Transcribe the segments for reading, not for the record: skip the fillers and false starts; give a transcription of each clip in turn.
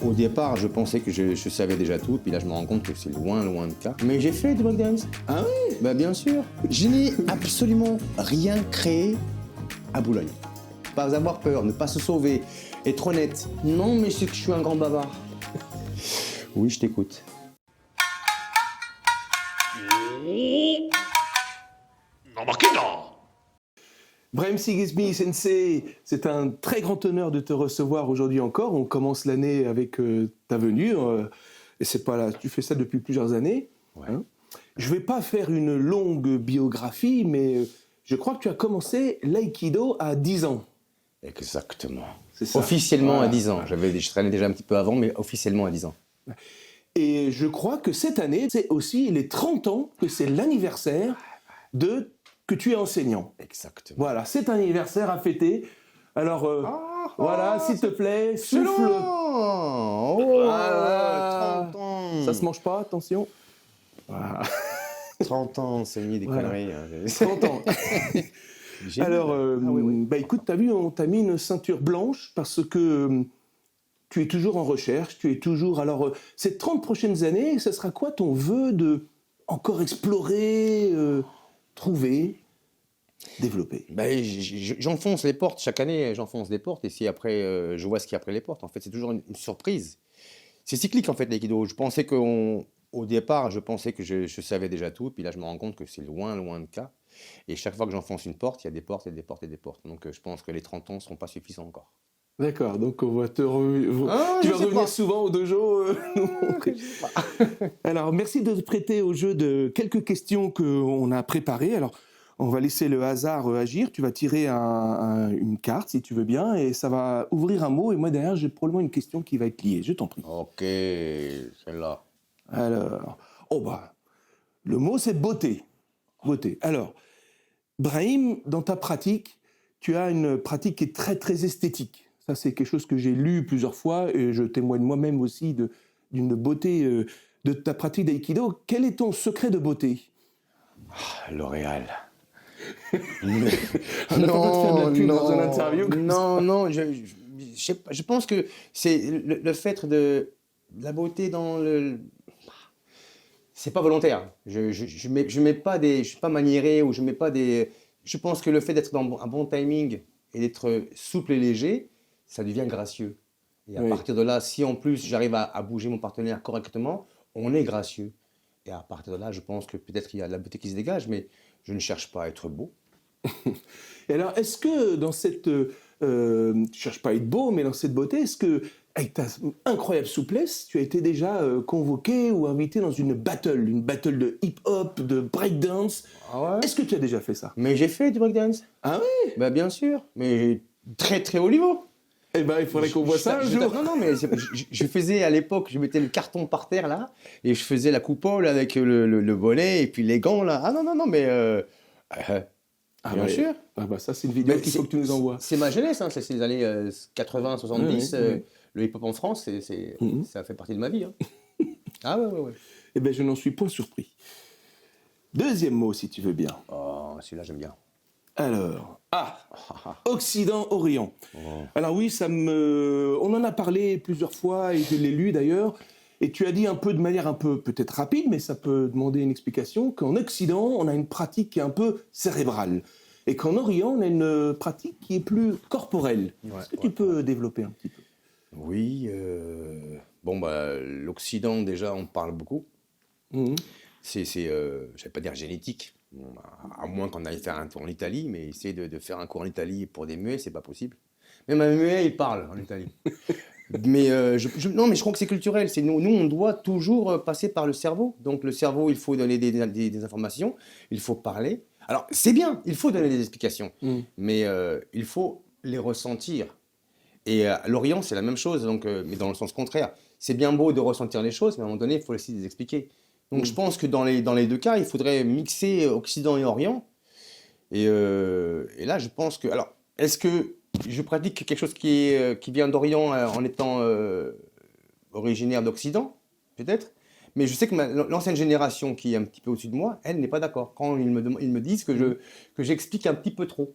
Au départ, je pensais que je savais déjà tout, puis là, je me rends compte que c'est loin, loin de cas. Mais j'ai fait du breakdance. Ah oui? Bah bien sûr. Je n'ai absolument rien créé à Boulogne. Pas avoir peur, ne pas se sauver, être honnête. Non, mais c'est que je suis un grand bavard. Oui, je t'écoute. Embarquez là. Brahim Sigisbee Sensei, c'est un très grand honneur de te recevoir aujourd'hui encore. On commence l'année avec ta venue. Et c'est pas là, tu fais ça depuis plusieurs années. Ouais. Hein. Je vais pas faire une longue biographie, mais je crois que tu as commencé l'aïkido à 10 ans. Exactement. C'est ça. Officiellement Voilà. à 10 ans. Je traînais déjà un petit peu avant, mais officiellement à 10 ans. Et je crois que cette année, c'est aussi les 30 ans, que c'est l'anniversaire que tu es enseignant. Exactement. Voilà, c'est un anniversaire à fêter. Alors, voilà, s'il te plaît, souffle. Oh, Voilà. 30 ans. Ça se mange pas, attention. Voilà. 30 ans, enseigner des Voilà. conneries. 30 ans. Génial. Alors, oui. bah écoute, t'as vu, on t'a mis une ceinture blanche parce que tu es toujours en recherche, tu es toujours... Alors, ces 30 prochaines années, ce sera quoi ton vœu de encore explorer, trouver, développer? Ben, j'enfonce les portes, chaque année j'enfonce des portes et si après je vois ce qu'il y a après les portes. En fait, c'est toujours une surprise. C'est cyclique en fait l'aïkido. Au départ, je pensais que je savais déjà tout, puis là je me rends compte que c'est loin, loin de cas. Et chaque fois que j'enfonce une porte, il y a des portes et des portes et des portes. Donc je pense que les 30 ans ne seront pas suffisants encore. D'accord, donc on va tu je vas sais revenir pas. souvent au dojo nous montrer. Alors, merci de te prêter au jeu de quelques questions qu'on a préparées. Alors, on va laisser le hasard agir. Tu vas tirer une carte, si tu veux bien, et ça va ouvrir un mot. Et moi, derrière, j'ai probablement une question qui va être liée. Je t'en prie. Ok, celle-là. Alors, le mot, c'est beauté. Beauté. Alors, Brahim, dans ta pratique, tu as une pratique qui est très, très esthétique. Ça, c'est quelque chose que j'ai lu plusieurs fois et je témoigne moi-même aussi d'une beauté de ta pratique d'aïkido. Quel est ton secret de beauté? L'Oréal. On n'a pas besoin de faire de la pub dans une interview comme ça. Non, je pense que c'est le fait de la beauté dans le... C'est pas volontaire. Je mets pas je suis pas maniéré ou je mets pas des... Je pense que le fait d'être dans un bon timing et d'être souple et léger, ça devient gracieux. Et à Oui. partir de là, si en plus j'arrive à bouger mon partenaire correctement, on est gracieux. Et à partir de là, je pense que peut-être qu'il y a de la beauté qui se dégage, mais je ne cherche pas à être beau. Et alors, est-ce que dans cette... tu cherches pas à être beau, mais dans cette beauté, est-ce que, avec ta incroyable souplesse, tu as été déjà convoqué ou invité dans une battle de hip-hop, de breakdance? Ah ouais? Est-ce que tu as déjà fait ça? Mais j'ai fait du breakdance. Ah oui? Bah bien sûr, mais très très haut niveau. Eh ben, il faudrait qu'on voit ça un jour. Non, mais je faisais à l'époque, je mettais le carton par terre là, et je faisais la coupole avec le bonnet et puis les gants là. Ah non, mais bien ouais. sûr. Ah bah ça, c'est une vidéo Mais qu'il faut que tu nous envoies. C'est ma jeunesse, hein, c'est les années 80, 70. Oui. Le hip-hop en France, Mhm. ça fait partie de ma vie. Hein. Ah ouais. Eh ben, je n'en suis point surpris. Deuxième mot, si tu veux bien. Oh, celui-là j'aime bien. Alors, Occident-Orient. Oh. Alors oui, on en a parlé plusieurs fois et je l'ai lu d'ailleurs. Et tu as dit un peu de manière un peu peut-être rapide, mais ça peut demander une explication, qu'en Occident, on a une pratique qui est un peu cérébrale. Et qu'en Orient, on a une pratique qui est plus corporelle. Est-ce que tu peux développer un petit peu? Oui, l'Occident déjà, on parle beaucoup. Mhm. Je vais pas dire génétique, bon, à moins qu'on aille faire un tour en Italie, mais essayer de faire un cours en Italie pour des muets, c'est pas possible. Même un muet, il parle en Italie. Mais non, mais je crois que c'est culturel. Nous, on doit toujours passer par le cerveau. Donc le cerveau, il faut donner des informations, il faut parler. Alors c'est bien, il faut donner des explications, mais il faut les ressentir. Et à l'Orient, c'est la même chose, donc, mais dans le sens contraire. C'est bien beau de ressentir les choses, mais à un moment donné, il faut aussi les expliquer. Donc je pense que dans les deux cas, il faudrait mixer Occident et Orient. Et là, je pense que... Alors, est-ce que je pratique quelque chose qui vient d'Orient en étant originaire d'Occident? Peut-être. Mais je sais que l'ancienne génération qui est un petit peu au-dessus de moi, elle n'est pas d'accord. Quand ils me disent que j'explique un petit peu trop.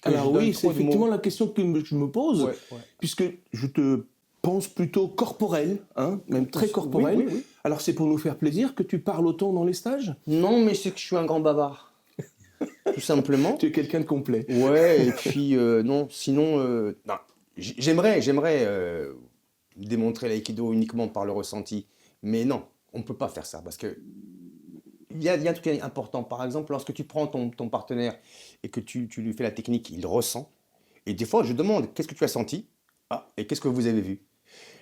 Alors oui, c'est effectivement la question que je me pose, Ouais. puisque je te pense plutôt corporel, hein, même très corporel. Oui, oui, oui. Alors c'est pour nous faire plaisir que tu parles autant dans les stages? Non, mais c'est que je suis un grand bavard. Tout simplement. Tu es quelqu'un de complet. Ouais, et puis non, sinon, non, j'aimerais démontrer l'aïkido uniquement par le ressenti, mais non, on ne peut pas faire ça parce que il y a un truc important. Par exemple, lorsque tu prends ton partenaire et que tu lui fais la technique, il ressent. Et des fois, je demande qu'est-ce que tu as senti? Ah, et qu'est-ce que vous avez vu?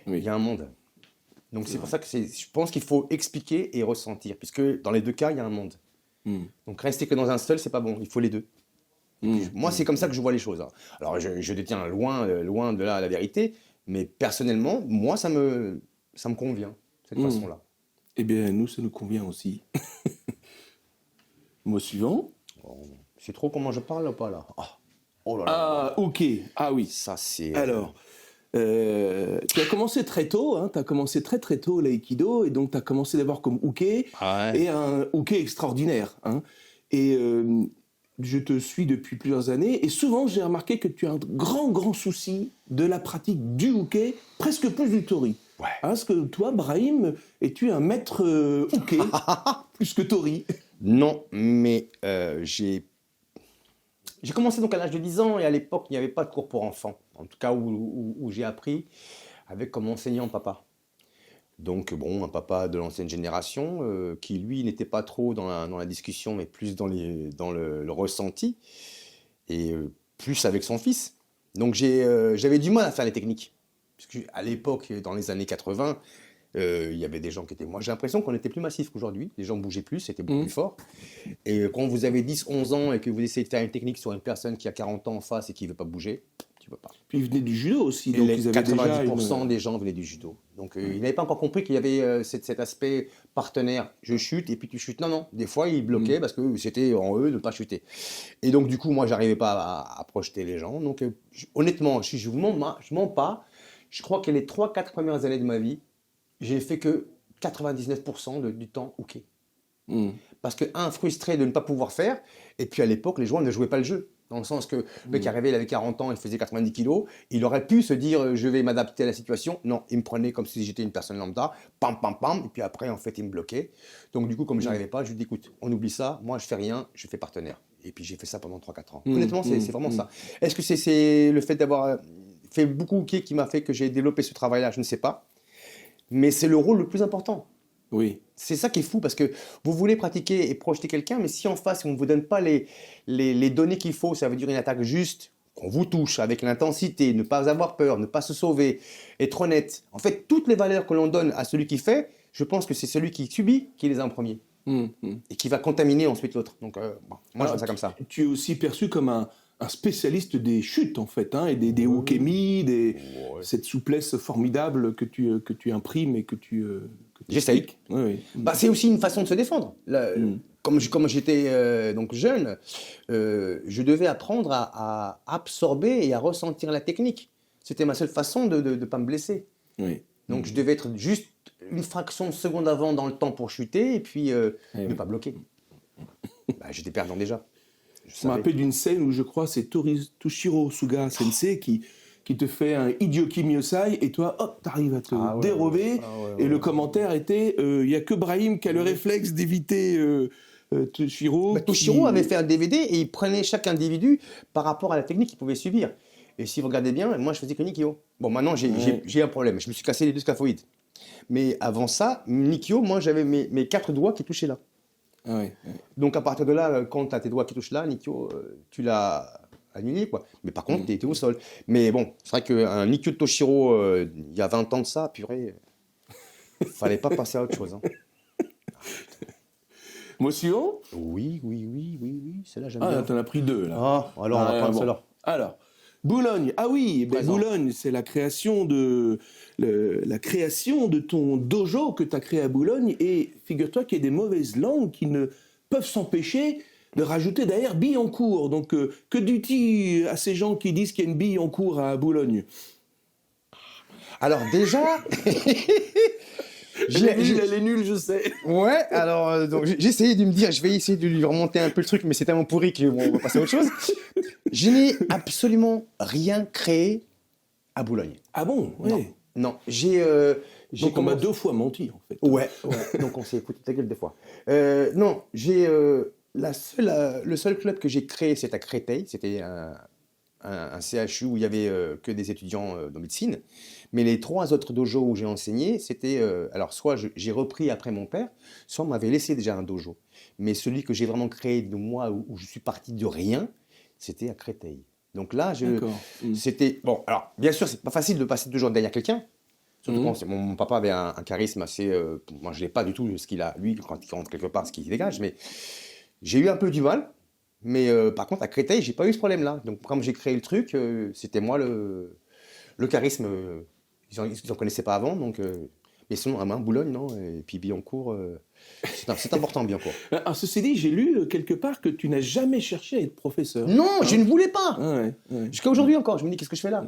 Oui. Il y a un monde. Donc c'est pour ça que je pense qu'il faut expliquer et ressentir, puisque dans les deux cas, il y a un monde. Mm. Donc rester que dans un seul, c'est pas bon. Il faut les deux. Mm. Moi, c'est comme ça que je vois les choses, hein. Alors, je détiens loin de là la vérité, mais personnellement, moi, ça me convient, cette façon-là. Eh bien, nous, ça nous convient aussi. Mot suivant. Oh, c'est trop comment je parle ou pas, là? Ah, oh là là. Ah, ok. Ah oui. Ça, c'est... Alors, tu as commencé très tôt, hein, tu as commencé très très tôt l'aïkido, et donc tu as commencé d'abord comme uke, Ah ouais. et un uke extraordinaire. Hein. Et je te suis depuis plusieurs années, et souvent j'ai remarqué que tu as un grand souci de la pratique du uke, presque plus du tori. Ouais. Hein, parce que toi, Brahim, es-tu un maître uke, plus que tori? Non, mais j'ai commencé donc à l'âge de 10 ans, et à l'époque, il n'y avait pas de cours pour enfants. En tout cas, où j'ai appris avec comme enseignant papa. Donc, bon, un papa de l'ancienne génération qui, lui, n'était pas trop dans la discussion, mais plus dans le ressenti et plus avec son fils. Donc, j'avais du mal à faire les techniques. Parce qu'à l'époque, dans les années 80, il y avait des gens qui étaient... Moi, j'ai l'impression qu'on était plus massif qu'aujourd'hui. Les gens bougeaient plus, c'était beaucoup plus fort. Et quand vous avez 10, 11 ans et que vous essayez de faire une technique sur une personne qui a 40 ans en face et qui ne veut pas bouger, tu ne peux pas. Puis ils venaient du judo aussi, Et donc les ils avaient 90% déjà des gens venaient du judo. Donc ils n'avaient pas encore compris qu'il y avait cet aspect partenaire. Je chute et puis tu chutes. Non, non. Des fois, ils bloquaient parce que c'était en eux de ne pas chuter. Et donc du coup, moi, j'arrivais pas à projeter les gens. Donc honnêtement, je ne mens pas. Je crois que les 3-4 premières années de ma vie, j'ai fait que 99% du temps ok. Parce que, frustré de ne pas pouvoir faire, et puis à l'époque, les joueurs ne jouaient pas le jeu. Dans le sens que le mec arrivait, il avait 40 ans, il faisait 90 kilos, il aurait pu se dire je vais m'adapter à la situation. Non, il me prenait comme si j'étais une personne lambda, pam, pam, pam, et puis après, en fait, il me bloquait. Donc du coup, comme je n'arrivais pas, je lui dis écoute, on oublie ça, moi je fais rien, je fais partenaire. Et puis j'ai fait ça pendant 3-4 ans. Honnêtement, c'est vraiment ça. Est-ce que c'est le fait d'avoir fait beaucoup qui m'a fait que j'ai développé ce travail-là? Je ne sais pas. Mais c'est le rôle le plus important. Oui. C'est ça qui est fou parce que vous voulez pratiquer et projeter quelqu'un, mais si en face on ne vous donne pas les données qu'il faut, ça veut dire une attaque juste, qu'on vous touche avec l'intensité, ne pas avoir peur, ne pas se sauver, être honnête. En fait, toutes les valeurs que l'on donne à celui qui fait, je pense que c'est celui qui subit qui les a en premier et qui va contaminer ensuite l'autre. Donc moi je fais ça comme ça. Tu es aussi perçu comme un spécialiste des chutes en fait, hein, et des ukemi, cette souplesse formidable que tu imprimes et que tu J'essaye. expliques. Oui. Bah, c'est aussi une façon de se défendre. Là, comme j'étais donc jeune, je devais apprendre à absorber et à ressentir la technique. C'était ma seule façon de ne pas me blesser. Oui. Donc je devais être juste une fraction de seconde avant dans le temps pour chuter et puis ne pas bloquer. Bah, j'étais perdant déjà. Je me rappelle d'une scène où je crois c'est Toshiro Suga Sensei qui te fait un Idioki Myosai et toi, hop, t'arrives à te dérober. Et le commentaire était, il n'y a que Brahim qui a le réflexe d'éviter Toshiro. Bah, Toshiro avait fait un DVD et il prenait chaque individu par rapport à la technique qu'il pouvait subir. Et si vous regardez bien, moi je faisais que Nikyo. Bon, maintenant j'ai un problème, je me suis cassé les 2 scaphoïdes. Mais avant ça, Nikyo, moi j'avais mes 4 doigts qui touchaient là. Ah ouais. Donc à partir de là, quand tu as tes doigts qui touchent là, Nikyo, tu l'as annulé, quoi. Mais par contre, tu étais au sol. Mais bon, c'est vrai qu'un Nikyo de Toshiro, il y a 20 ans de ça, purée, fallait pas passer à autre chose. Hein. Mot suivant? Oui, celle-là j'aime bien. Ah, t'en as pris 2 là. Ah, alors on va prendre celle-là. Alors, Boulogne. Ah oui, Boulogne, c'est la création de ton dojo que tu as créé à Boulogne. Et figure-toi qu'il y a des mauvaises langues qui ne peuvent s'empêcher de rajouter derrière Billancourt. Donc, que dis-tu à ces gens qui disent qu'il y a une Billancourt à Boulogne? Alors déjà... Elle est nulle, je sais. Ouais, alors donc j'ai essayé de me dire, je vais essayer de lui remonter un peu le truc, mais c'est tellement pourri qu'on va passer à autre chose. Je n'ai absolument rien créé à Boulogne. Ah bon? Non. Ouais. Non, Donc on m'a 2 fois menti, en fait. Ouais, donc on s'est écouté ta gueule des fois. Non, le seul club que j'ai créé, c'est à Créteil. C'était un CHU où il y avait que des étudiants de médecine. Mais les 3 autres dojos où j'ai enseigné, c'était... alors, soit j'ai repris après mon père, soit on m'avait laissé déjà un dojo. Mais celui que j'ai vraiment créé de moi, où je suis parti de rien, c'était à Créteil. Donc là, D'accord. c'était... Bon, alors, bien sûr, c'est pas facile de passer 2 jours derrière quelqu'un. Surtout Mhm. quand mon papa avait un charisme assez... moi, je n'ai pas du tout ce qu'il a, lui, quand il rentre quelque part, ce qu'il dégage. Mais j'ai eu un peu du mal. Mais par contre, à Créteil, j'ai pas eu ce problème-là. Donc, comme j'ai créé le truc, c'était moi le charisme. Ils en connaissaient pas avant. Donc, mais sinon, à Main, Boulogne, non. Et puis Billancourt, c'est important, Billancourt. Alors, ceci dit, j'ai lu quelque part que tu n'as jamais cherché à être professeur. Non, je ne voulais pas. Ah ouais. Jusqu'à aujourd'hui encore, je me dis, qu'est-ce que je fais là?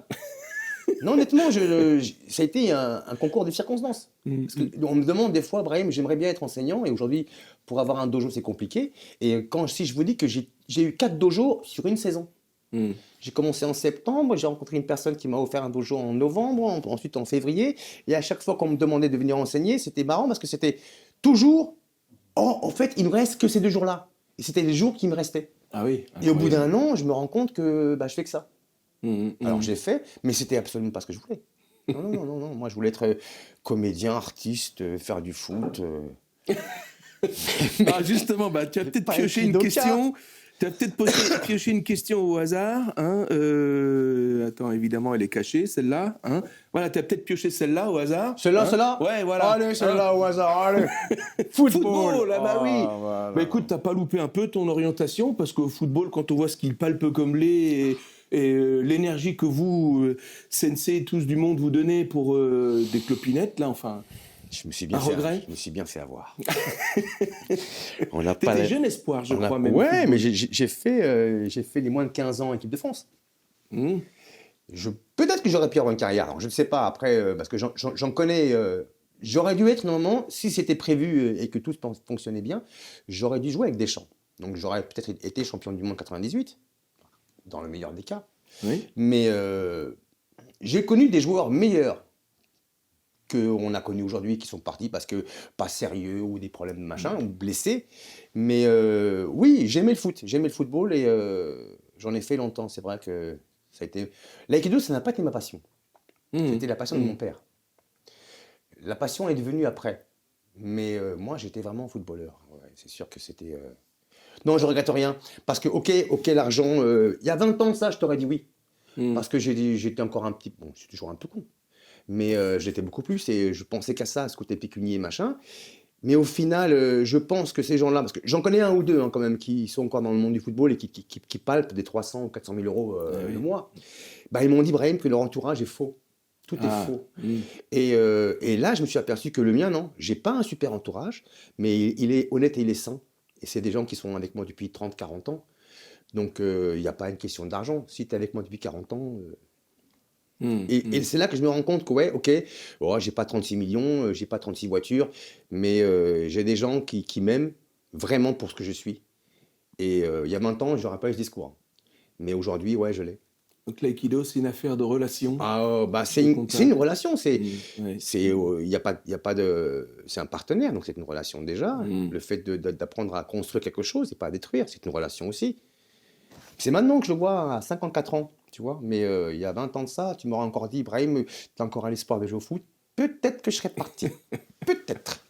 Non, honnêtement, ça a été un concours de circonstances. Parce on me demande des fois, Brahim, j'aimerais bien être enseignant, et aujourd'hui, pour avoir un dojo, c'est compliqué. Et si je vous dis que j'ai eu 4 dojos sur une saison. Mm. J'ai commencé en septembre, j'ai rencontré une personne qui m'a offert un dojo en novembre, ensuite en février. Et à chaque fois qu'on me demandait de venir enseigner, c'était marrant parce que c'était toujours, oh, en fait, il ne me reste que ces 2 jours-là. Et c'était les jours qui me restaient. Ah oui. Et au bout incroyable. d'un an, je me rends compte que je fais que ça. Mm. Alors j'ai fait, mais c'était absolument pas ce que je voulais. Non. Moi, je voulais être comédien, artiste, faire du foot. Ah, justement, tu as peut-être pas pioché être une judoka. question. Tu as peut-être pioché une question au hasard. Hein, attends, évidemment, elle est cachée, celle-là. Hein. Voilà, tu as peut-être pioché celle-là au hasard. Celle-là, hein. celle-là. Ouais, voilà. Allez, celle-là au hasard, allez. Football, ah bah oui. Voilà. Bah écoute, t'as pas loupé un peu ton orientation, parce qu'au football, quand on voit ce qu'il palpe comme lait et l'énergie que vous, sensei, tous du monde, vous donnez pour des clopinettes, là, enfin... Je me suis bien Un regret. je me suis bien fait avoir. On n'a T'étais jeune espoir, je crois, même. au Ouais, football. mais j'ai fait les moins de 15 ans en équipe de France. Mmh. Peut-être que j'aurais pu avoir une carrière. Alors, je ne sais pas après, parce que j'en connais. J'aurais dû être normalement, si c'était prévu et que tout fonctionnait bien, j'aurais dû jouer avec Deschamps. Donc j'aurais peut-être été champion du monde 98, dans le meilleur des cas. Oui. Mais j'ai connu des joueurs meilleurs qu'on a connus aujourd'hui qui sont partis parce que pas sérieux ou des problèmes de machin ou blessés. Mais oui, j'aimais le football et j'en ai fait longtemps. C'est vrai que ça a été. L'aïkido, ça n'a pas été ma passion. C'était la passion de mon père. La passion est devenue après. Mais moi, j'étais vraiment footballeur. Ouais, c'est sûr que c'était. Non, je regrette rien. Parce que, ok, l'argent. Il y a 20 ans de ça, je t'aurais dit oui. Parce que j'étais encore un petit. Bon, je suis toujours un peu con. Mais j'étais beaucoup plus et je pensais qu'à ça, à ce côté pécunier, machin. Mais au final, je pense que ces gens-là, parce que j'en connais un ou deux quand même, qui sont encore dans le monde du football et qui palpent des 300 ou 400 000 euros le mois, ils m'ont dit, Brahim, que leur entourage est faux. Tout est faux. Et là, je me suis aperçu que le mien, non. J'ai pas un super entourage, mais il est honnête et il est sain. Et c'est des gens qui sont avec moi depuis 30, 40 ans. Donc, il n'y a pas une question d'argent. Si tu es avec moi depuis 40 ans... Et c'est là que je me rends compte que, ouais, ok, j'ai pas 36 millions, j'ai pas 36 voitures, mais j'ai des gens qui m'aiment vraiment pour ce que je suis. Et il y a 20 ans, je n'aurais pas eu ce discours. Mais aujourd'hui, ouais, je l'ai. Donc l'aïkido, c'est une affaire de relation. C'est une relation. Ouais. Y a pas de, c'est un partenaire, donc c'est une relation déjà. Le fait d'apprendre à construire quelque chose et pas à détruire, c'est une relation aussi. C'est maintenant que je le vois à 54 ans. Tu vois, mais il y a 20 ans de ça, tu m'aurais encore dit, Brahim, tu as encore à l'espoir de jouer au foot. Peut-être que je serais parti. Peut-être.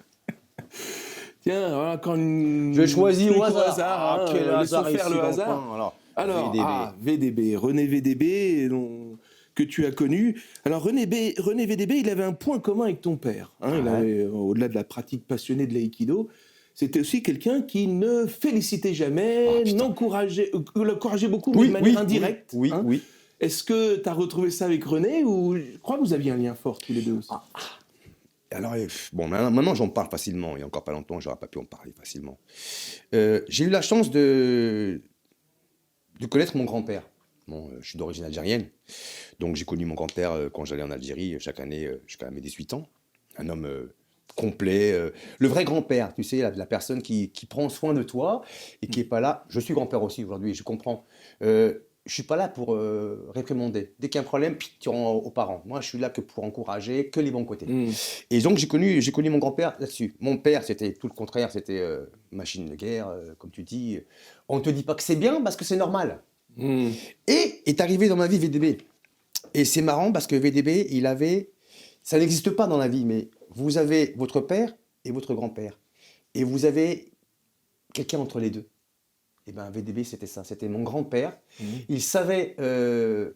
Tiens, voilà, quand une... Je choisis au truc hasard. hein, Quel hasard laissons faire ici le dans hasard. coin. Alors, VDB. VDB, René VDB, que tu as connu. Alors, René VDB, il avait un point commun avec ton père. Hein, il avait, au-delà de la pratique passionnée de l'aïkido, c'était aussi quelqu'un qui ne félicitait jamais, l'encourageait beaucoup, mais de manière indirecte. Oui. Est-ce que tu as retrouvé ça avec René ou je crois que vous aviez un lien fort tous les deux aussi? Alors, bon, maintenant j'en parle facilement. Il y a encore pas longtemps, j'aurais pas pu en parler facilement. J'ai eu la chance de connaître mon grand-père. Bon, je suis d'origine algérienne, donc j'ai connu mon grand-père quand j'allais en Algérie chaque année jusqu'à mes 18 ans. Un homme complet, le vrai grand-père, tu sais, la personne qui prend soin de toi et qui n'est pas là. Je suis grand-père aussi aujourd'hui, je comprends. je suis pas là pour réprimander. Dès qu'il y a un problème, puis tu rends aux parents. Moi, je suis là que pour encourager, que les bons côtés. Et donc, j'ai connu mon grand-père là-dessus. Mon père, c'était tout le contraire, c'était machine de guerre, comme tu dis. On ne te dit pas que c'est bien parce que c'est normal. Et est arrivé dans ma vie VDB. Et c'est marrant parce que VDB, ça n'existe pas dans la vie, mais vous avez votre père et votre grand-père. Et vous avez quelqu'un entre les deux. Et bien, VDB, c'était ça. C'était mon grand-père. Il savait me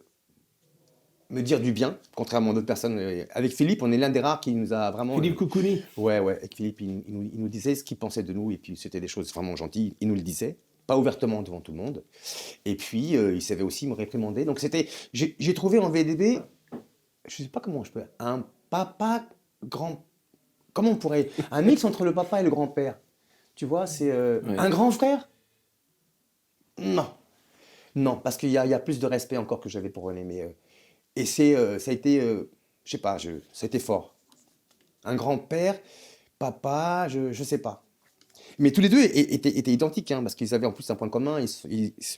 dire du bien, contrairement à d'autres personnes. Avec Philippe, on est l'un des rares qui nous a vraiment... Philippe Coucouni. Ouais. Avec Philippe, il nous disait ce qu'il pensait de nous. Et puis, c'était des choses vraiment gentilles. Il nous le disait. Pas ouvertement devant tout le monde. Et puis, il savait aussi me réprimander. Donc, j'ai trouvé en VDB, je ne sais pas comment je peux... Un papa grand... Comment on pourrait... Un mix entre le papa et le grand-père. Tu vois, c'est un grand frère. Non. Non, parce qu'il y a plus de respect encore que j'avais pour René. Et ça a été, je sais pas, ça a été fort. Un grand-père, papa, je sais pas. Mais tous les deux étaient identiques, hein, parce qu'ils avaient en plus un point commun.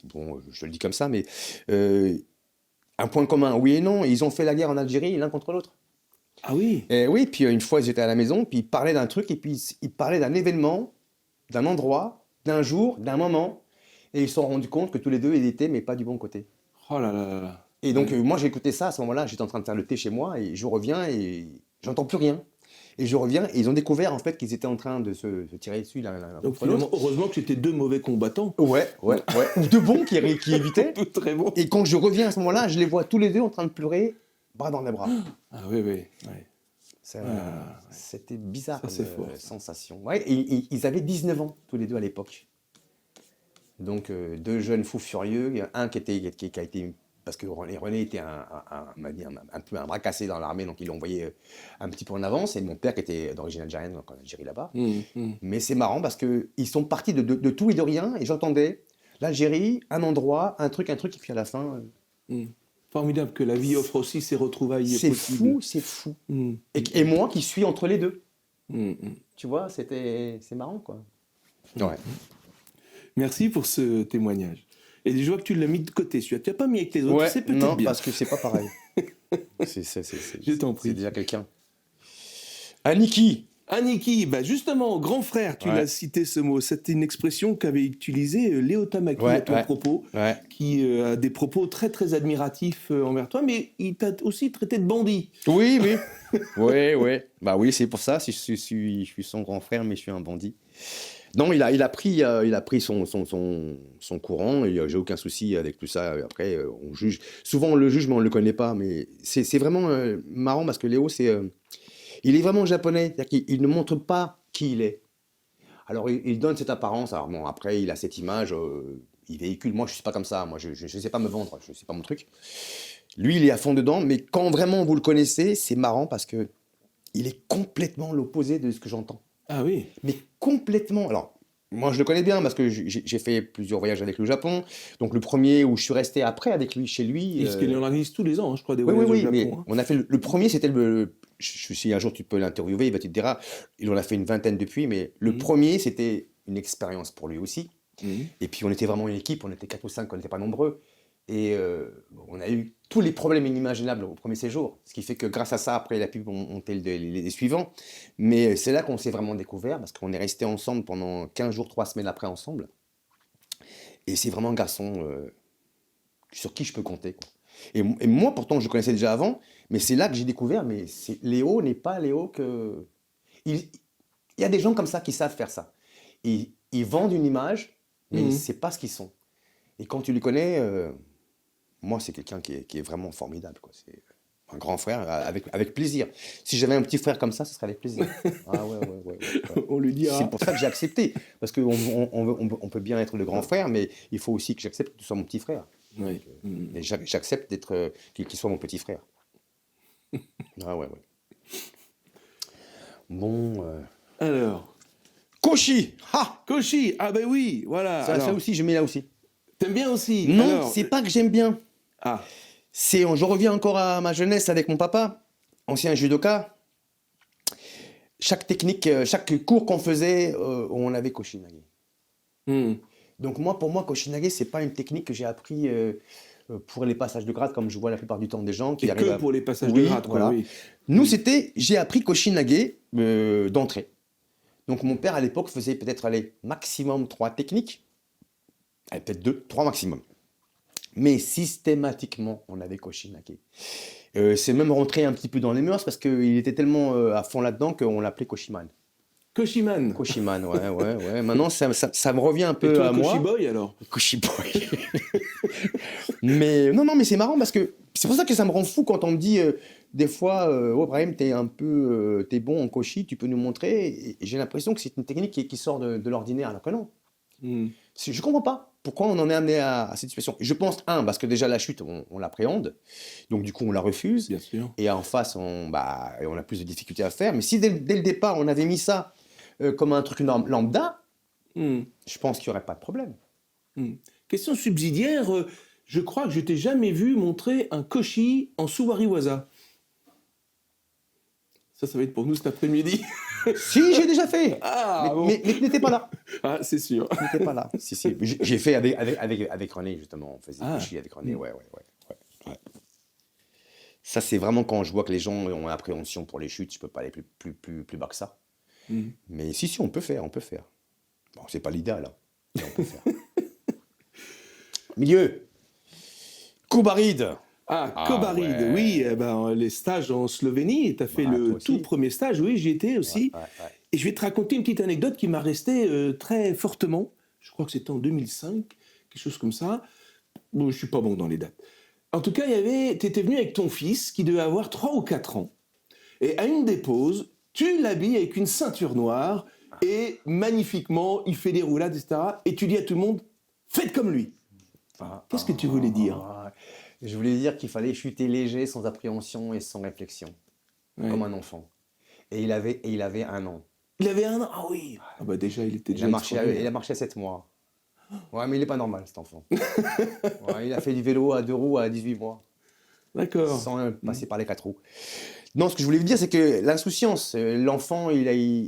Bon, je le dis comme ça, mais un point commun, oui et non. Ils ont fait la guerre en Algérie l'un contre l'autre. Ah oui. Et oui, puis une fois, ils étaient à la maison, puis ils parlaient d'un truc, et puis ils parlaient d'un événement, d'un endroit, d'un jour, d'un moment. Et ils se sont rendus compte que tous les deux, ils étaient, mais pas du bon côté. Oh là là là là. Et donc, moi, j'ai écouté ça à ce moment-là. J'étais en train de faire le thé chez moi et je reviens et j'entends plus rien. Et je reviens et ils ont découvert en fait qu'ils étaient en train de se tirer dessus l'un Donc contre l'autre. finalement, heureusement que c'était deux mauvais combattants. Ouais. Ou deux bons qui évitaient. Tout très bon. Et quand je reviens à ce moment-là, je les vois tous les deux en train de pleurer, bras dans les bras. Ah oui, oui. Ouais. C'était bizarre Ça, comme fort. sensation. Ouais, et ils avaient 19 ans tous les deux à l'époque. Donc, deux jeunes fous furieux. Un qui a été... Parce que René était un peu un bras cassé dans l'armée, donc ils l'ont envoyé un petit peu en avance. Et mon père qui était d'origine algérienne, donc en Algérie là-bas. Mais c'est marrant parce qu'ils sont partis de tout et de rien. Et j'entendais l'Algérie, un endroit, un truc, et puis à la fin... Formidable que la vie offre aussi ses retrouvailles c'est possibles. C'est fou. Et moi qui suis entre les deux. Tu vois, c'est marrant, quoi. Ouais. Merci pour ce témoignage. Et je vois que tu l'as mis de côté. Tu n'as pas mis avec les autres. Ouais, c'est peut-être non, bien. parce que c'est pas pareil. Je t'en prie. C'est déjà quelqu'un. Aniki. Aniki, bah justement, grand frère, tu l'as cité ce mot. C'était une expression qu'avait utilisée Léo Tamaki à ton propos, qui a des propos très très admiratifs envers toi, mais il t'a aussi traité de bandit. Oui. oui. Bah oui, c'est pour ça. Je suis son grand frère, mais je suis un bandit. Non, il a pris son courant, et j'ai aucun souci avec tout ça. Après, on juge. Souvent, on le juge, mais on ne le connaît pas. Mais c'est vraiment marrant parce que Léo, il est vraiment japonais. C'est-à-dire qu'il ne montre pas qui il est. Alors, il donne cette apparence. Alors, bon, après, il a cette image, il véhicule. Moi, je ne suis pas comme ça. Moi, je ne sais pas me vendre. Ce n'est pas mon truc. Lui, il est à fond dedans. Mais quand vraiment vous le connaissez, c'est marrant parce qu'il est complètement l'opposé de ce que j'entends. Ah oui. Mais complètement. Alors, moi, je le connais bien parce que j'ai fait plusieurs voyages avec le Japon. Donc, le premier où je suis resté après avec lui, chez lui. Parce qu'il en organise tous les ans, hein, je crois, des voyages au Japon. Mais on a fait le premier, c'était si un jour tu peux l'interviewer, il va te dire. Il en a fait une vingtaine depuis, mais le premier, c'était une expérience pour lui aussi. Et puis, on était vraiment une équipe, on était 4 ou 5, on n'était pas nombreux. Et on a eu tous les problèmes inimaginables au premier séjour. Ce qui fait que grâce à ça, après, il a pu monter les suivants. Mais c'est là qu'on s'est vraiment découvert, parce qu'on est restés ensemble pendant 15 jours, 3 semaines après ensemble. Et c'est vraiment un garçon sur qui je peux compter, quoi. Et moi, pourtant, je le connaissais déjà avant, mais c'est là que j'ai découvert, mais Léo n'est pas Léo que... Il y a des gens comme ça qui savent faire ça. Ils vendent une image, mais c'est pas ce qu'ils sont. Et quand tu les connais... moi, c'est quelqu'un qui est vraiment formidable, quoi. C'est un grand frère, avec plaisir. Si j'avais un petit frère comme ça, ce serait avec plaisir. Ah ouais. On lui dira. C'est pour ça que j'ai accepté. Parce qu'on peut bien être le grand frère, mais il faut aussi que j'accepte que tu sois mon petit frère. Oui. Et j'accepte qu'il soit mon petit frère. Ah ouais. Bon... Alors. Koshi. Koshi. Ah ben oui, voilà. Ça aussi, je mets là aussi. T'aimes bien aussi? Non, c'est pas que j'aime bien. Ah. Je reviens encore à ma jeunesse avec mon papa, ancien judoka. Chaque technique, chaque cours qu'on faisait, on avait Koshinage. Donc pour moi, Koshinage, c'est pas une technique que j'ai appris pour les passages de grade, comme je vois la plupart du temps des gens qui Et arrivent que à... pour les passages Oui, de grade, quoi, voilà. oui. Nous, j'ai appris Koshinage d'entrée. Donc mon père, à l'époque, faisait peut-être, allez, maximum 3 techniques. Allez, peut-être 2, 3 maximum. Mais systématiquement, on avait Koshinage. C'est même rentré un petit peu dans les mœurs parce qu'il était tellement à fond là-dedans qu'on l'appelait Koshiman. Koshiman. Koshiman, ouais. Maintenant, ça me revient un Et peu toi, à moi. Koshiboy, alors? Koshiboy. Mais non, mais c'est marrant parce que c'est pour ça que ça me rend fou quand on me dit des fois, oh, Brahim, t'es bon en koshi, tu peux nous montrer. Et j'ai l'impression que c'est une technique qui sort de l'ordinaire, alors que non. Je comprends pas pourquoi on en est amené à cette situation. Je pense, parce que déjà la chute, on l'appréhende, donc du coup on la refuse. Bien sûr. Et en face, on a plus de difficultés à faire. Mais si dès le départ, on avait mis ça comme un truc lambda, je pense qu'il n'y aurait pas de problème. Question subsidiaire, je crois que je t'ai jamais vu montrer un koshi en Suwariwaza. Ça va être pour nous cet après-midi. Si, j'ai déjà fait. Ah, bon. Mais tu n'étais pas là. Ah, c'est sûr. Tu n'étais pas là. Si. J'ai fait avec René, justement. On faisait Ah. koshi avec René, ouais. Ça, c'est vraiment quand je vois que les gens ont une appréhension pour les chutes, je peux pas aller plus bas que ça. Mais si, on peut faire. Bon, c'est pas l'idéal, hein, mais on peut faire. Milieu. Koubaride. Ah, Kobarid, ouais. oui, les stages en Slovénie, tu as fait Bah, toi le aussi. tout premier stage, oui, j'y étais aussi. Ouais. Et je vais te raconter une petite anecdote qui m'a resté très fortement. Je crois que c'était en 2005, quelque chose comme ça. Bon, je suis pas bon dans les dates. En tout cas, tu étais venu avec ton fils qui devait avoir 3 ou 4 ans. Et à une des pauses, tu l'habilles avec une ceinture noire et magnifiquement, il fait des roulades, etc. Et tu dis à tout le monde, faites comme lui. Qu'est-ce que tu voulais dire? Je voulais dire qu'il fallait chuter léger, sans appréhension et sans réflexion, Ouais. comme un enfant. Et il avait 1 an. Il avait 1 an. Ah oui. Ah bah déjà, il était Il déjà a marché extraordinaire. 7 mois. Ouais, mais il n'est pas normal, cet enfant. Ouais, il a fait du vélo à 2 roues à 18 mois, D'accord. sans passer par les 4 roues. Non, ce que je voulais vous dire, c'est que l'insouciance, l'enfant,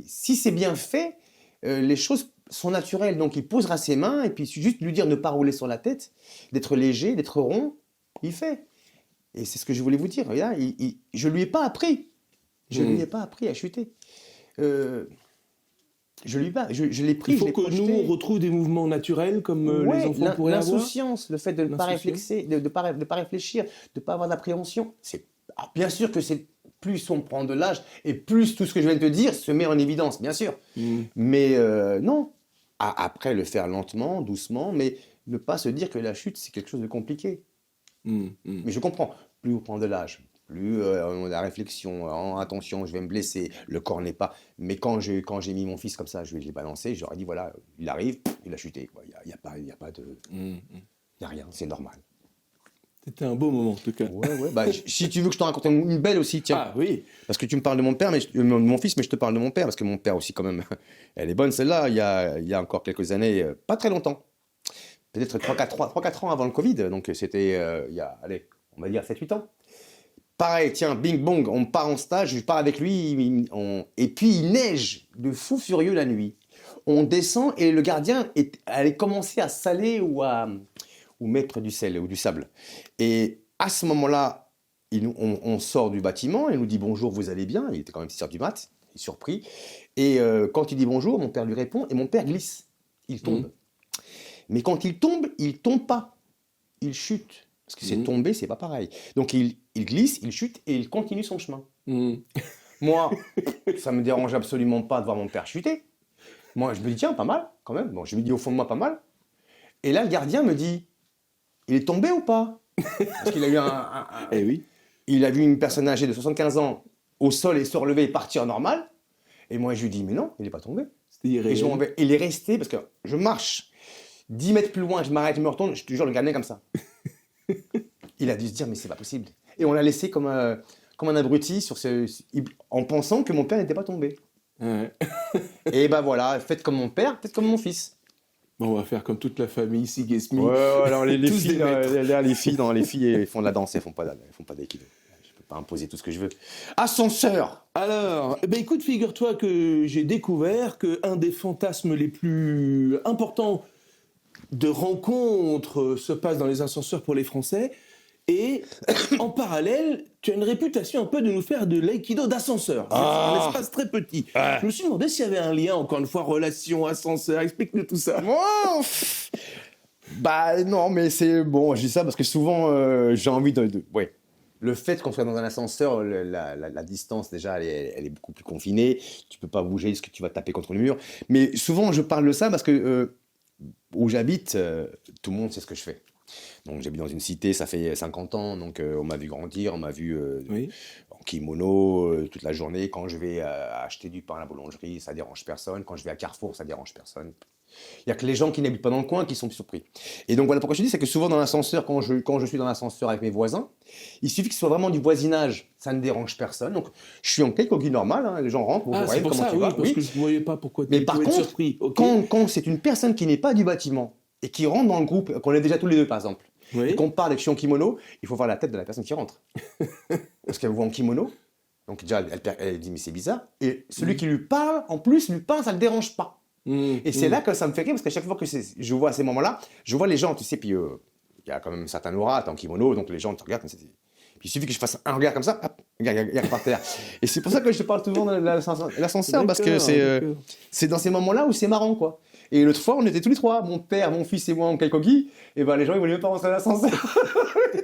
si c'est bien fait, les choses sont naturelles. Donc, il posera ses mains, et puis juste lui dire de ne pas rouler sur la tête, d'être léger, d'être rond, il fait. Et c'est ce que je voulais vous dire. Là, je ne lui ai pas appris. Je ne lui ai pas appris à chuter. Je l'ai pris, Il faut je l'ai que projeté. nous, on retrouve des mouvements naturels comme Ouais, les enfants pourraient avoir. l'insouciance, le fait de ne pas réfléchir, de pas réfléchir, de ne pas avoir d'appréhension. Alors, bien sûr que c'est plus on prend de l'âge et plus tout ce que je viens de te dire se met en évidence, bien sûr. Mais non. Après, le faire lentement, doucement, mais ne pas se dire que la chute, c'est quelque chose de compliqué. Mais je comprends. Plus on prend de l'âge, plus on a la réflexion, attention, je vais me blesser, le corps n'est pas. Mais quand j'ai mis mon fils comme ça, je l'ai balancé, j'aurais dit voilà, il arrive, il a chuté. Il n'y a pas de. Il n'y a rien, c'est normal. C'était un beau moment en tout cas. Ouais. Bah, si tu veux que je te raconte une belle aussi, tiens. Ah oui. Parce que tu me parles de mon père, mon fils, mais je te parle de mon père, parce que mon père aussi, quand même, elle est bonne celle-là, il y a encore quelques années, pas très longtemps. Peut-être 3-4 ans avant le Covid, donc c'était il y a, allez, on va dire 7-8 ans. Pareil, tiens, bing bong, on part en stage, je pars avec lui, et puis il neige de fou furieux la nuit. On descend et le gardien allait commencer à saler ou mettre du sel ou du sable. Et à ce moment-là, on sort du bâtiment, il nous dit bonjour, vous allez bien? Il était quand même 6 heures du mat, il est surpris. Et quand il dit bonjour, mon père lui répond, et mon père glisse, il tombe. Mais quand il tombe pas, il chute. Parce que c'est tomber, c'est pas pareil. Donc il glisse, il chute et il continue son chemin. Moi, ça me dérange absolument pas de voir mon père chuter. Moi, je me dis, tiens, pas mal, quand même. Bon, je me dis au fond de moi, pas mal. Et là, le gardien me dit, il est tombé ou pas? Parce qu'il a eu Eh oui. Il a vu une personne âgée de 75 ans au sol et se relever et partir normal. Et moi, je lui dis, mais non, il n'est pas tombé. C'était irréel. Et il est resté, parce que je marche 10 mètres plus loin, je m'arrête, je me retourne, je te jure, le gardien comme ça. Il a dû se dire, mais c'est pas possible. Et on l'a laissé comme un abruti en pensant que mon père n'était pas tombé. Ouais. Et ben voilà, faites comme mon père, faites comme mon fils. Bon, on va faire comme toute la famille, Sig et Smith. Ouais, alors les Tous filles, des maîtres. les filles, elles font de la danse, elles font pas d'équilibre. Je peux pas imposer tout ce que je veux. Ascenseur. Alors, écoute, figure-toi que j'ai découvert qu'un des fantasmes les plus importants de rencontres se passent dans les ascenseurs pour les Français. Et en parallèle, tu as une réputation un peu de nous faire de l'aïkido d'ascenseur. C'est un espace très petit. Je me suis demandé s'il y avait un lien, encore une fois, relation, ascenseur. Explique-nous tout ça. Wow. Bah non, mais c'est bon, je dis ça parce que souvent j'ai envie ouais. Le fait qu'on soit dans un ascenseur, la distance déjà, elle est beaucoup plus confinée. Tu peux pas bouger parce que tu vas taper contre le mur. Mais souvent, je parle de ça parce que où j'habite, tout le monde sait ce que je fais. Donc j'habite dans une cité, ça fait 50 ans, donc on m'a vu grandir, on m'a vu en kimono toute la journée. Quand je vais acheter du pain à la boulangerie, ça dérange personne. Quand je vais à Carrefour, ça dérange personne. Il n'y a que les gens qui n'habitent pas dans le coin qui sont surpris. Et donc voilà pourquoi je dis, c'est que souvent dans l'ascenseur, quand je suis dans l'ascenseur avec mes voisins, il suffit que ce soit vraiment du voisinage, ça ne dérange personne. Donc je suis en Keikogi normal, hein, les gens rentrent, bonjour, c'est pour comment ça, tu vas parce que je ne voyais pas pourquoi tu Mais étais par contre, surpris. quand c'est une personne qui n'est pas du bâtiment et qui rentre dans le groupe, qu'on est déjà tous les deux par exemple, et qu'on parle et que je suis en kimono, il faut voir la tête de la personne qui rentre. Parce qu'elle vous voit en kimono, donc déjà elle dit mais c'est bizarre, et celui qui lui parle, en plus, lui parle, ça ne le dérange pas. Et c'est là que ça me fait rire, parce qu'à chaque fois que je vois à ces moments-là, je vois les gens, tu sais, puis il y a quand même un certain aura, t'es en kimono, donc les gens te regardent comme ça. Puis il suffit que je fasse un regard comme ça, hop, regarde par terre. Et c'est pour ça que je te parle souvent de l'ascenseur, parce que c'est dans ces moments-là où c'est marrant, quoi. Et l'autre fois, on était tous les trois, mon père, mon fils et moi en Keikogi, et ben les gens ils voulaient même pas rentrer dans l'ascenseur.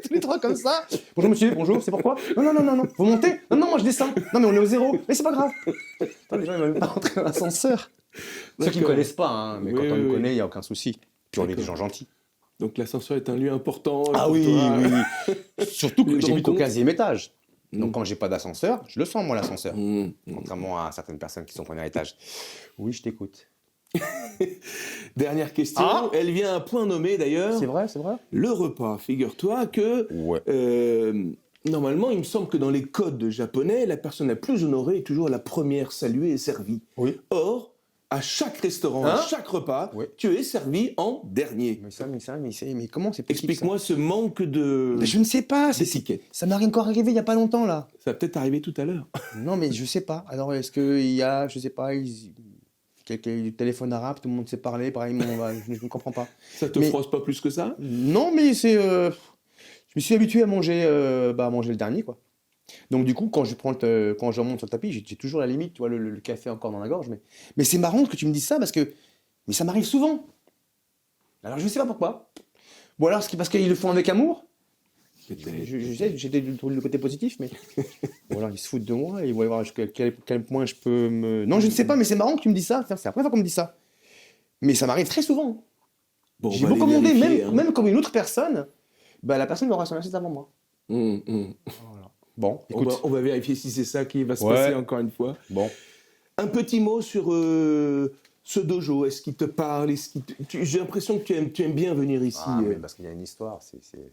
Tous les trois comme ça. Bonjour monsieur, bonjour, c'est pourquoi? Non, vous montez? Non, moi je descends. Non, mais on est au 0. Mais c'est pas grave. Attends, les gens ils veulent même pas rentrer dans l'ascenseur. Ceux qui ne connaissent pas, hein, mais quand on nous connaît, il n'y a aucun souci. Puis on est des gens gentils. Donc l'ascenseur est un lieu important. Ah oui. Surtout que j'habite au 15e étage. Donc quand j'ai pas d'ascenseur, je le sens moi l'ascenseur. Contrairement à certaines personnes qui sont au premier étage. Oui, je t'écoute. Dernière question, elle vient à un point nommé d'ailleurs. C'est vrai. Le repas, figure-toi que normalement, il me semble que dans les codes japonais, la personne la plus honorée est toujours la première saluée et servie. Oui. Or, à chaque restaurant, à chaque repas, tu es servi en dernier. Mais comment c'est possible? Explique-moi ce manque de. Mais je ne sais pas. D'étiquette. Ça m'est encore arrivé il n'y a pas longtemps là. Ça va peut-être arriver tout à l'heure. Non, mais je sais pas. Alors est-ce qu'il y a, je sais pas, quelqu'un du téléphone arabe, tout le monde sait parler, pareil, je ne comprends pas. Ça te froisse pas plus que ça? Non, mais c'est. Je me suis habitué à manger le dernier, quoi. Donc du coup, quand je remonte sur le tapis, j'ai toujours la limite, tu vois, le café encore dans la gorge. Mais c'est marrant que tu me dises ça parce que ça m'arrive souvent. Alors je ne sais pas pourquoi. Bon alors, parce qu'ils le font avec amour. Je sais, j'étais du côté positif, mais bon alors ils se foutent de moi et ils vont voir quel point je peux me. Non, je ne sais pas, mais c'est marrant que tu me dises ça. C'est la première fois qu'on me dit ça. Mais ça m'arrive très souvent. Bon, j'ai beaucoup commandé, même comme une autre personne. La personne aura son assiette avant moi. Voilà. Bon, écoute. On va vérifier si c'est ça qui va se passer encore une fois. Bon. Un petit mot sur ce dojo. Est-ce qu'il te parle? J'ai l'impression que tu aimes bien venir ici. Mais parce qu'il y a une histoire.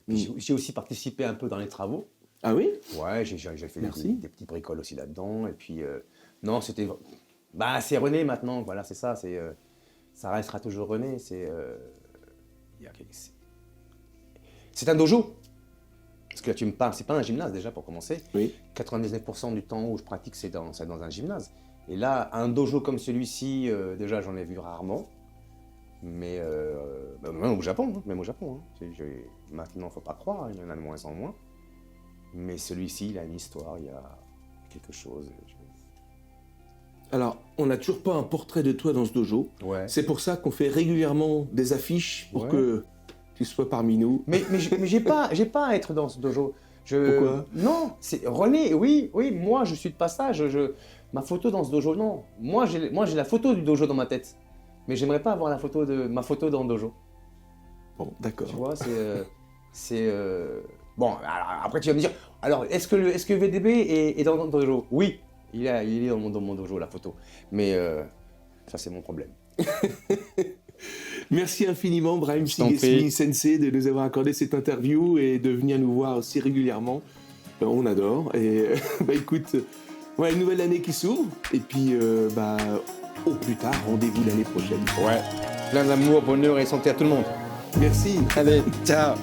J'ai aussi participé un peu dans les travaux. Ah oui? Ouais, j'ai fait des petites bricoles aussi là-dedans. Et puis, non, c'était... c'est René maintenant, voilà, c'est ça. Ça restera toujours René. C'est un dojo. Parce que là, tu me parles, c'est pas un gymnase déjà pour commencer. Oui. 99% du temps où je pratique, c'est dans un gymnase. Et là, un dojo comme celui-ci, déjà, j'en ai vu rarement. Mais même au Japon. Maintenant, faut pas croire, il y en a de moins en moins. Mais celui-ci, il a une histoire, il y a quelque chose. Alors, on n'a toujours pas un portrait de toi dans ce dojo. Ouais. C'est pour ça qu'on fait régulièrement des affiches pour que tu sois parmi nous. Mais j'ai pas à être dans ce dojo. Pourquoi? Non, c'est René, oui, moi je suis de passage. Ma photo dans ce dojo, non. Moi j'ai la photo du dojo dans ma tête. Mais j'aimerais pas avoir ma photo dans le dojo. Bon, d'accord. Tu vois, Bon, alors, après tu vas me dire, alors est-ce que VDB est dans le dojo? Oui, il est dans mon dojo, la photo. Mais ça c'est mon problème. Merci infiniment, Brahim Sigesmi Sensei, de nous avoir accordé cette interview et de venir nous voir aussi régulièrement. On adore. Et écoute, une nouvelle année qui s'ouvre. Et puis, au plus tard, rendez-vous l'année prochaine. Ouais. Plein d'amour, bonheur et santé à tout le monde. Merci. Allez, ciao.